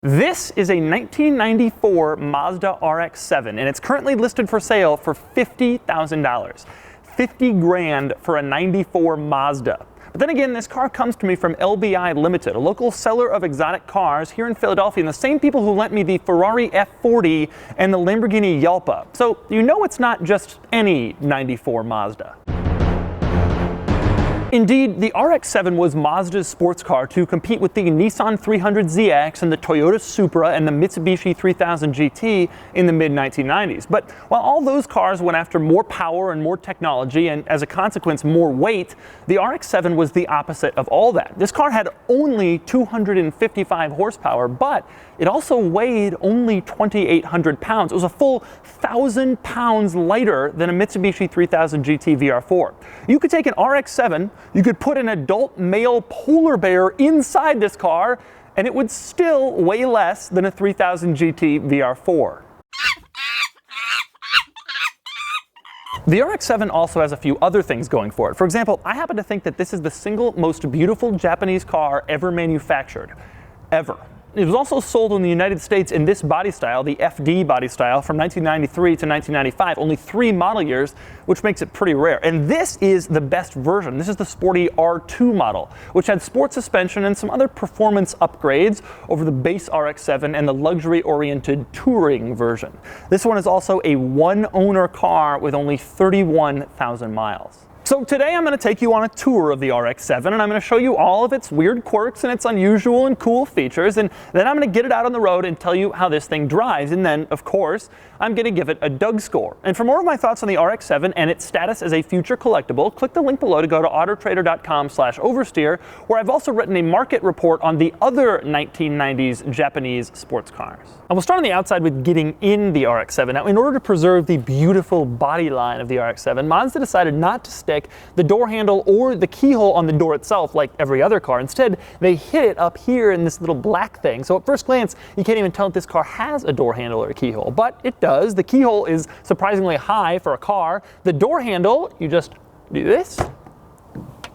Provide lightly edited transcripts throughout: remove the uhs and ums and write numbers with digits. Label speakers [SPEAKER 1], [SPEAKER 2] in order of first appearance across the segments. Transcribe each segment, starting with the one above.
[SPEAKER 1] This is a 1994 Mazda RX-7 and it's currently listed for sale for $50,000. 50 grand for a 94 Mazda. But then again, this car comes to me from LBI Limited, a local seller of exotic cars here in Philadelphia, and the same people who lent me the Ferrari F40 and the Lamborghini Yalpa. So you know it's not just any 94 Mazda. Indeed, the RX-7 was Mazda's sports car to compete with the Nissan 300ZX and the Toyota Supra and the Mitsubishi 3000 GT in the mid-1990s. But while all those cars went after more power and more technology and, as a consequence, more weight, the RX-7 was the opposite of all that. This car had only 255 horsepower, but it also weighed only 2,800 pounds. It was a full 1,000 pounds lighter than a Mitsubishi 3000 GT VR4. You could take an RX-7, you could put an adult male polar bear inside this car, and it would still weigh less than a 3000 GT VR4. The RX-7 also has a few other things going for it. For example, I happen to think that this is the single most beautiful Japanese car ever manufactured. Ever. It was also sold in the United States in this body style, the FD body style, from 1993 to 1995, only 3 model years, which makes it pretty rare. And this is the best version. This is the sporty R2 model, which had sport suspension and some other performance upgrades over the base RX-7 and the luxury-oriented touring version. This one is also a one-owner car with only 31,000 miles. So today I'm going to take you on a tour of the RX-7 and I'm going to show you all of its weird quirks and its unusual and cool features, and then I'm going to get it out on the road and tell you how this thing drives, and then, of course, I'm going to give it a Doug score. And for more of my thoughts on the RX-7 and its status as a future collectible, click the link below to go to autotrader.com/oversteer, where I've also written a market report on the other 1990s Japanese sports cars. And we'll start on the outside with getting in the RX-7. Now, in order to preserve the beautiful body line of the RX-7, Mazda decided not to stick the door handle or the keyhole on the door itself like every other car. Instead, they hid it up here in this little black thing. So at first glance, you can't even tell if this car has a door handle or a keyhole, but it does. The keyhole is surprisingly high for a car. The door handle, you just do this,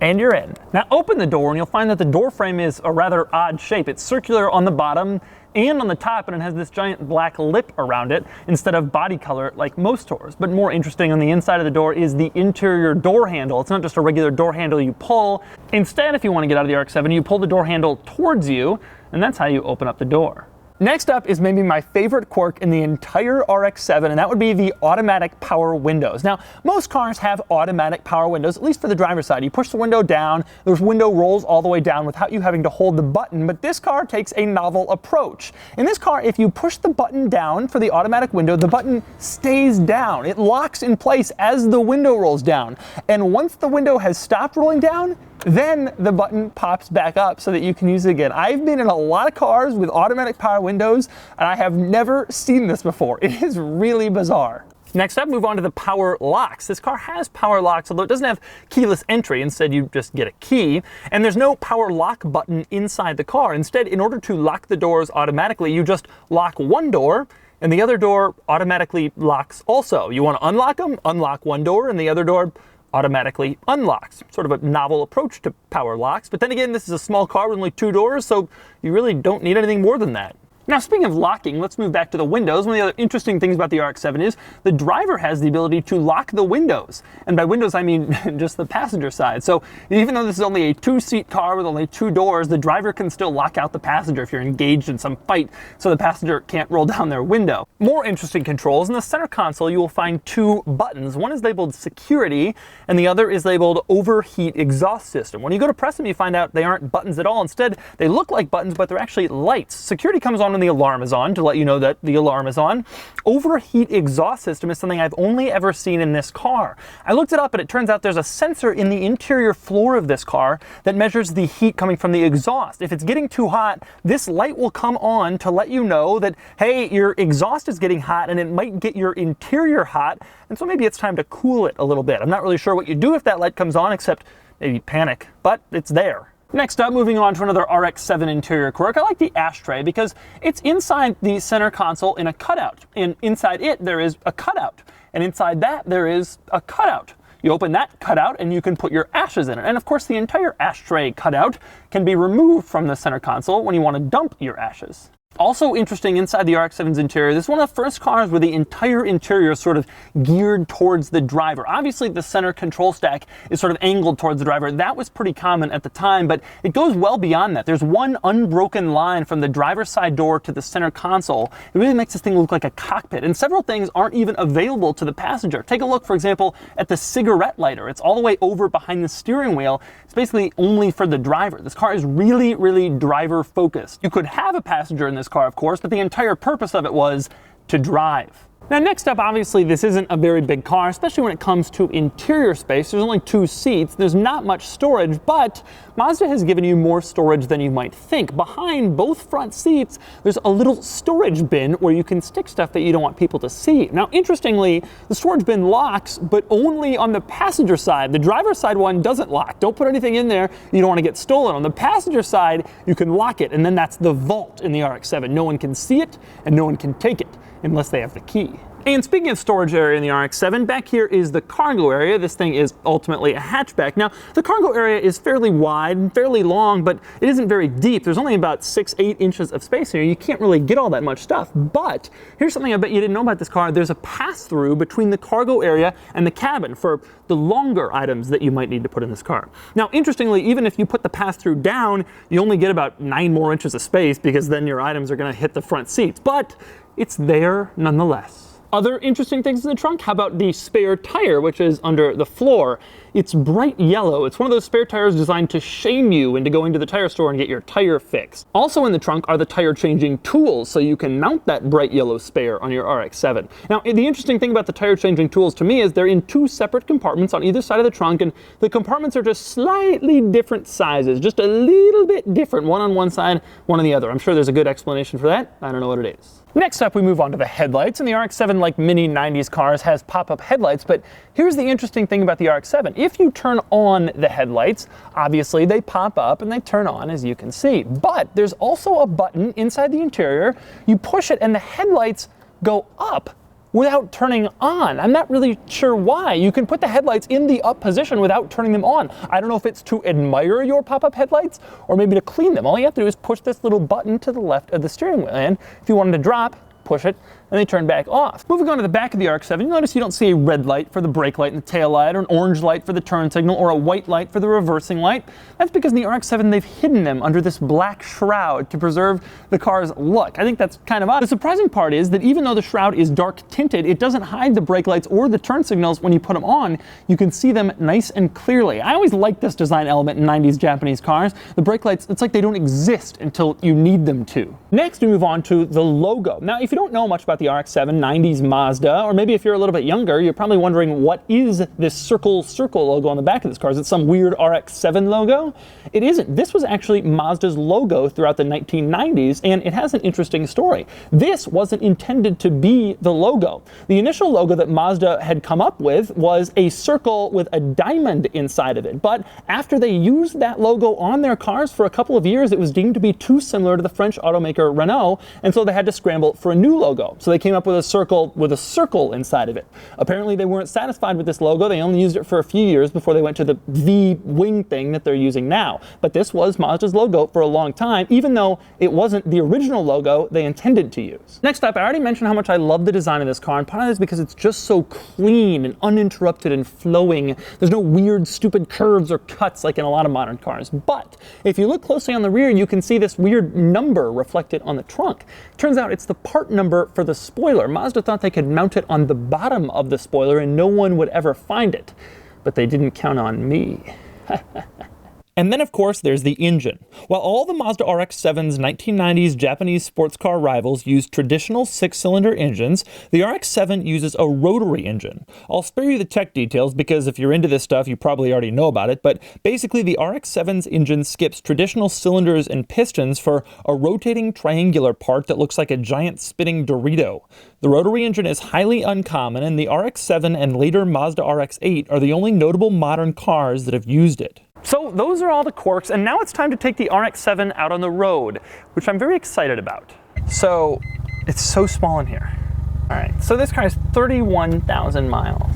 [SPEAKER 1] and you're in. Now open the door and you'll find that the door frame is a rather odd shape. It's circular on the bottom and on the top, and it has this giant black lip around it instead of body color like most doors. But more interesting, on the inside of the door is the interior door handle. It's not just a regular door handle you pull. Instead, if you want to get out of the RX-7, you pull the door handle towards you, and that's how you open up the door. Next up is maybe my favorite quirk in the entire RX-7, and that would be the automatic power windows. Now, most cars have automatic power windows, at least for the driver's side. You push the window down, the window rolls all the way down without you having to hold the button, but this car takes a novel approach. In this car, if you push the button down for the automatic window, the button stays down. It locks in place as the window rolls down. And once the window has stopped rolling down, then the button pops back up so that you can use it again. I've been in a lot of cars with automatic power windows, and I have never seen this before. It is really bizarre. Next up, move on to the power locks. This car has power locks, although it doesn't have keyless entry. Instead, you just get a key, and there's no power lock button inside the car. Instead, in order to lock the doors automatically, you just lock one door, and the other door automatically locks also. You want to unlock them, unlock one door, and the other door automatically unlocks. Sort of a novel approach to power locks. But then again, this is a small car with only 2 doors, so you really don't need anything more than that. Now, speaking of locking, let's move back to the windows. One of the other interesting things about the RX-7 is the driver has the ability to lock the windows. And by windows, I mean just the passenger side. So even though this is only a 2-seat car with only 2 doors, the driver can still lock out the passenger if you're engaged in some fight, so the passenger can't roll down their window. More interesting controls. In the center console, you will find 2 buttons. One is labeled security, and the other is labeled overheat exhaust system. When you go to press them, you find out they aren't buttons at all. Instead, they look like buttons, but they're actually lights. Security comes on when the alarm is on, to let you know that the alarm is on. Overheat exhaust system is something I've only ever seen in this car. I looked it up, and it turns out there's a sensor in the interior floor of this car that measures the heat coming from the exhaust. If it's getting too hot, this light will come on to let you know that, hey, your exhaust is getting hot, and it might get your interior hot, and so maybe it's time to cool it a little bit. I'm not really sure what you do if that light comes on, except maybe panic, but it's there. Next up, moving on to another RX-7 interior quirk, I like the ashtray because it's inside the center console in a cutout. And inside it, there is a cutout. And inside that, there is a cutout. You open that cutout and you can put your ashes in it. And of course, the entire ashtray cutout can be removed from the center console when you want to dump your ashes. Also interesting inside the RX-7's interior, this is one of the first cars where the entire interior is sort of geared towards the driver. Obviously the center control stack is sort of angled towards the driver. That was pretty common at the time, but it goes well beyond that. There's one unbroken line from the driver's side door to the center console. It really makes this thing look like a cockpit, and several things aren't even available to the passenger. Take a look, for example, at the cigarette lighter. It's all the way over behind the steering wheel. It's basically only for the driver. This car is really, really driver focused. You could have a passenger in this car, of course, but the entire purpose of it was to drive. Now next up, obviously this isn't a very big car, especially when it comes to interior space. There's only 2 seats, there's not much storage, but Mazda has given you more storage than you might think. Behind both front seats, there's a little storage bin where you can stick stuff that you don't want people to see. Now interestingly, the storage bin locks, but only on the passenger side. The driver's side one doesn't lock. Don't put anything in there you don't want to get stolen. On the passenger side, you can lock it, and then that's the vault in the RX-7. No one can see it, and no one can take it unless they have the key. And speaking of storage area in the RX-7, back here is the cargo area. This thing is ultimately a hatchback. Now, the cargo area is fairly wide and fairly long, but it isn't very deep. There's only about 6-8 inches of space here. You can't really get all that much stuff. But here's something I bet you didn't know about this car. There's a pass-through between the cargo area and the cabin for the longer items that you might need to put in this car. Now, interestingly, even if you put the pass-through down, you only get about 9 more inches of space, because then your items are going to hit the front seats. But it's there nonetheless. Other interesting things in the trunk, how about the spare tire, which is under the floor? It's bright yellow. It's one of those spare tires designed to shame you into going to the tire store and get your tire fixed. Also in the trunk are the tire changing tools, so you can mount that bright yellow spare on your RX-7. Now, the interesting thing about the tire changing tools to me is they're in 2 separate compartments on either side of the trunk, and the compartments are just slightly different sizes, just a little bit different, one on one side, one on the other. I'm sure there's a good explanation for that. I don't know what it is. Next up, we move on to the headlights, and the RX-7, like many 90s cars, has pop-up headlights, but here's the interesting thing about the RX-7. If you turn on the headlights, obviously they pop up and they turn on, as you can see. But there's also a button inside the interior. You push it and the headlights go up without turning on. I'm not really sure why. You can put the headlights in the up position without turning them on. I don't know if it's to admire your pop-up headlights or maybe to clean them. All you have to do is push this little button to the left of the steering wheel, and if you want them to drop, push it, and they turn back off. Moving on to the back of the RX-7, you'll notice you don't see a red light for the brake light and the tail light, or an orange light for the turn signal, or a white light for the reversing light. That's because in the RX-7 they've hidden them under this black shroud to preserve the car's look. I think that's kind of odd. The surprising part is that even though the shroud is dark tinted, it doesn't hide the brake lights or the turn signals. When you put them on, you can see them nice and clearly. I always liked this design element in 90s Japanese cars. The brake lights, it's like they don't exist until you need them to. Next, we move on to the logo. Now, if you don't know much about the RX-7, 90s Mazda, or maybe if you're a little bit younger, you're probably wondering, what is this circle logo on the back of this car? Is it some weird RX-7 logo? It isn't. This was actually Mazda's logo throughout the 1990s, and it has an interesting story. This wasn't intended to be the logo. The initial logo that Mazda had come up with was a circle with a diamond inside of it, but after they used that logo on their cars for a couple of years, it was deemed to be too similar to the French automaker Renault, and so they had to scramble for a new logo. So they came up with a circle inside of it. Apparently they weren't satisfied with this logo. They only used it for a few years before they went to the V-wing thing that they're using now. But this was Mazda's logo for a long time, even though it wasn't the original logo they intended to use. Next up, I already mentioned how much I love the design of this car, and part of it is because it's just so clean and uninterrupted and flowing. There's no weird, stupid curves or cuts like in a lot of modern cars. But if you look closely on the rear, you can see this weird number reflected on the trunk. Turns out it's the part number for the spoiler. Mazda thought they could mount it on the bottom of the spoiler and no one would ever find it. But they didn't count on me. And then, of course, there's the engine. While all the Mazda RX-7's 1990s Japanese sports car rivals use traditional 6-cylinder engines, the RX-7 uses a rotary engine. I'll spare you the tech details because if you're into this stuff, you probably already know about it, but basically the RX-7's engine skips traditional cylinders and pistons for a rotating triangular part that looks like a giant spinning Dorito. The rotary engine is highly uncommon, and the RX-7 and later Mazda RX-8 are the only notable modern cars that have used it. So those are all the quirks, and now it's time to take the RX-7 out on the road, which I'm very excited about. So it's so small in here. All right, so this car has 31,000 miles.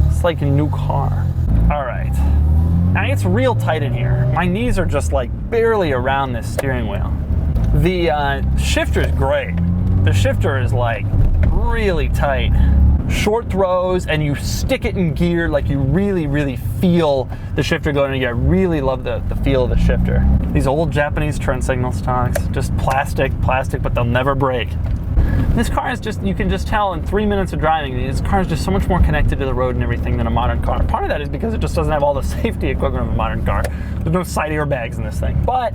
[SPEAKER 1] It's like a new car. All right, now it's real tight in here. My knees are just like barely around this steering wheel. The shifter is great. The shifter is like really tight. Short throws, and you stick it in gear, like you really feel the shifter going in gear. I really love the feel of the shifter. These old Japanese turn signal stocks, just plastic, but they'll never break. This car is just, you can just tell in 3 minutes of driving, this car is just so much more connected to the road and everything than a modern car. Part of that is because it just doesn't have all the safety equipment of a modern car. There's no side airbags in this thing. But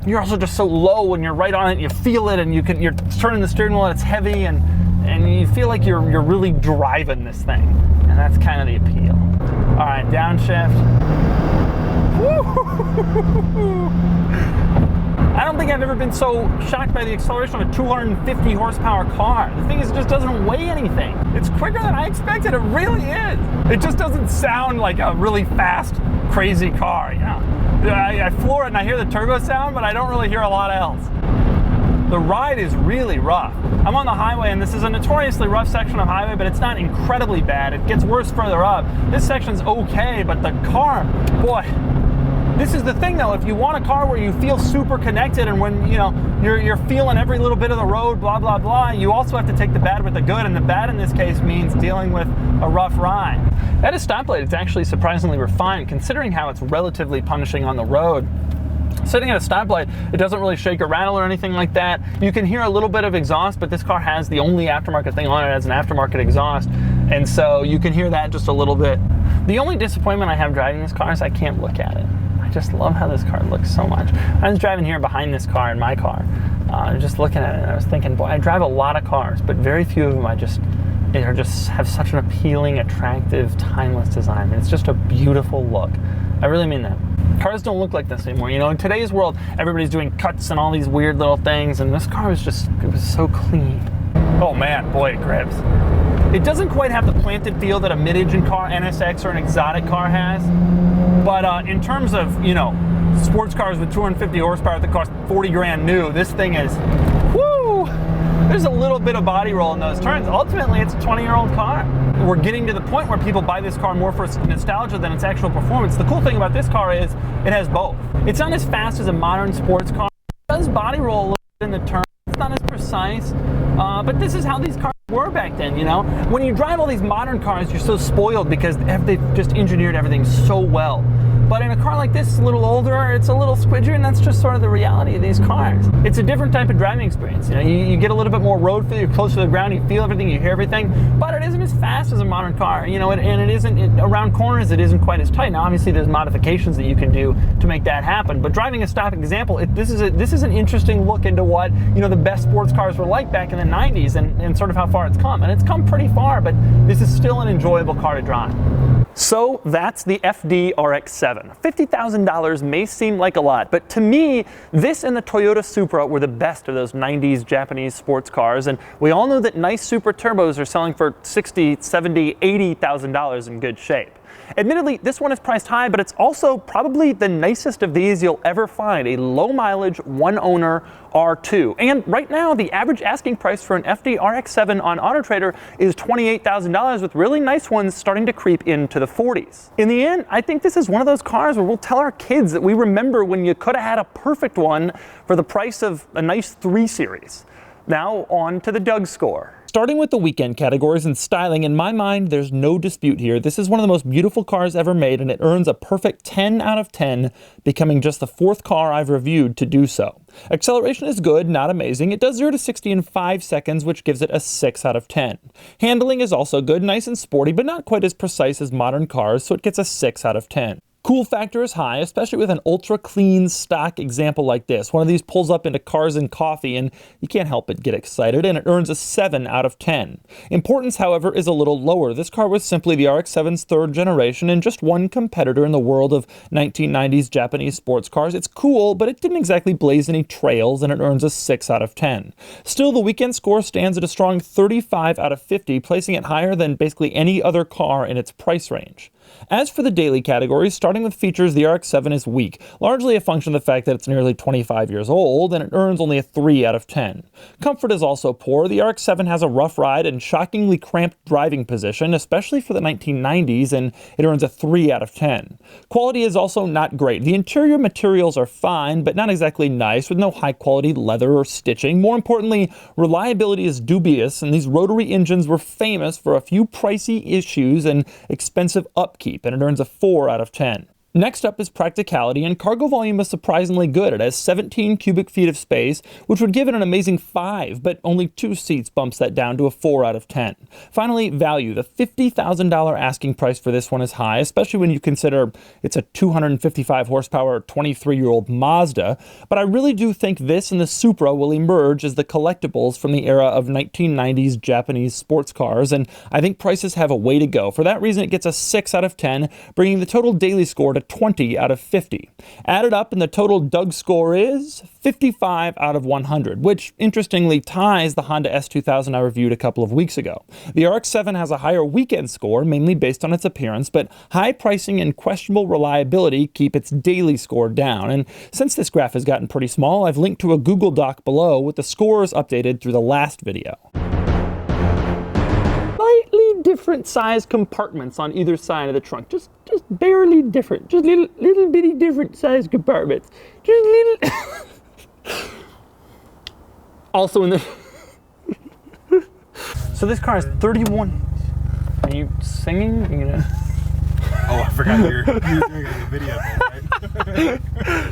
[SPEAKER 1] you're also just so low when you're right on it, you feel it, and you're turning the steering wheel and it's heavy, and you feel like you're really driving this thing. And that's kind of the appeal. All right, downshift. I don't think I've ever been so shocked by the acceleration of a 250 horsepower car. The thing is, it just doesn't weigh anything. It's quicker than I expected. It really is. It just doesn't sound like a really fast, crazy car. You know, I floor it and I hear the turbo sound, but I don't really hear a lot else. The ride is really rough. I'm on the highway, and this is a notoriously rough section of highway, but it's not incredibly bad. It gets worse further up. This section's okay, but the car, boy. This is the thing though, if you want a car where you feel super connected, and when you're feeling every little bit of the road, blah blah blah, you also have to take the bad with the good, and the bad in this case means dealing with a rough ride. At a stoplight, it's actually surprisingly refined considering how it's relatively punishing on the road. Sitting at a stoplight, it doesn't really shake or rattle or anything like that. You can hear a little bit of exhaust, but this car has the only aftermarket thing on it as an aftermarket exhaust, and so you can hear that just a little bit. The only disappointment I have driving this car is I can't look at it. I just love how this car looks so much. I was driving here behind this car in my car, just looking at it, and I was thinking, boy, I drive a lot of cars, but very few of them just have such an appealing, attractive, timeless design. It's just a beautiful look. I really mean that. Cars don't look like this anymore. You know, in today's world, everybody's doing cuts and all these weird little things, and this car was it was so clean. Oh man, boy, it grips. It doesn't quite have the planted feel that a mid-engine car, NSX, or an exotic car has. But in terms of, sports cars with 250 horsepower that cost 40 grand new, this thing is, whoo! There's a little bit of body roll in those turns. Ultimately, it's a 20-year-old car. We're getting to the point where people buy this car more for nostalgia than its actual performance. The cool thing about this car is it has both. It's not as fast as a modern sports car. It does body roll a little bit in the turn. It's not as precise, but this is how these cars were back then, When you drive all these modern cars, you're so spoiled because they've just engineered everything so well. But in a car like this, a little older, it's a little squidgier, and that's just sort of the reality of these cars. It's a different type of driving experience. You get a little bit more road feel, you're closer to the ground, you feel everything, you hear everything, but it isn't as fast as a modern car, and it isn't, around corners, it isn't quite as tight. Now, obviously, there's modifications that you can do to make that happen, but driving a stock example, this is an interesting look into what, the best sports cars were like back in the 90s, and sort of how far it's come. And it's come pretty far, but this is still an enjoyable car to drive. So that's the FD RX-7. $50,000 may seem like a lot, but to me, this and the Toyota Supra were the best of those 90s Japanese sports cars, and we all know that nice Supra turbos are selling for $60,000, $70,000, $80,000 in good shape. Admittedly, this one is priced high, but it's also probably the nicest of these you'll ever find, a low-mileage, one-owner R2. And right now, the average asking price for an FD RX-7 on AutoTrader is $28,000, with really nice ones starting to creep into the 40s. In the end, I think this is one of those cars where we'll tell our kids that we remember when you could have had a perfect one for the price of a nice 3 Series. Now, on to the Doug score. Starting with the weekend categories and styling, in my mind, there's no dispute here. This is one of the most beautiful cars ever made, and it earns a perfect 10 out of 10, becoming just the 4th car I've reviewed to do so. Acceleration is good, not amazing. It does 0 to 60 in 5 seconds, which gives it a 6 out of 10. Handling is also good, nice and sporty, but not quite as precise as modern cars, so it gets a 6 out of 10. Cool factor is high, especially with an ultra-clean stock example like this. One of these pulls up into Cars and Coffee, and you can't help but get excited, and it earns a 7 out of 10. Importance, however, is a little lower. This car was simply the RX-7's 3rd generation and just one competitor in the world of 1990s Japanese sports cars. It's cool, but it didn't exactly blaze any trails, and it earns a 6 out of 10. Still, the weekend score stands at a strong 35 out of 50, placing it higher than basically any other car in its price range. As for the daily categories, starting with features, the RX-7 is weak, largely a function of the fact that it's nearly 25 years old and it earns only a 3 out of 10. Comfort is also poor. The RX-7 has a rough ride and shockingly cramped driving position, especially for the 1990s, and it earns a 3 out of 10. Quality is also not great. The interior materials are fine, but not exactly nice, with no high-quality leather or stitching. More importantly, reliability is dubious, and these rotary engines were famous for a few pricey issues and expensive upkeep, and it earns a 4 out of 10. Next up is practicality, and cargo volume is surprisingly good. It has 17 cubic feet of space, which would give it an amazing 5, but only 2 seats bumps that down to a 4 out of 10. Finally, value. The $50,000 asking price for this one is high, especially when you consider it's a 255 horsepower, 23-year-old Mazda, but I really do think this and the Supra will emerge as the collectibles from the era of 1990s Japanese sports cars, and I think prices have a way to go. For that reason, it gets a 6 out of 10, bringing the total daily score to 20 out of 50. Added up, and the total Doug score is 55 out of 100, which interestingly ties the Honda S2000 I reviewed a couple of weeks ago. The RX-7 has a higher weekend score, mainly based on its appearance, but high pricing and questionable reliability keep its daily score down. And since this graph has gotten pretty small, I've linked to a Google Doc below with the scores updated through the last video. Slightly different size compartments on either side of the trunk, just barely different, just little bitty different size compartments, just little. Also in the so this car is 31. Are you singing? You know.
[SPEAKER 2] Oh, I forgot you're doing a video, right?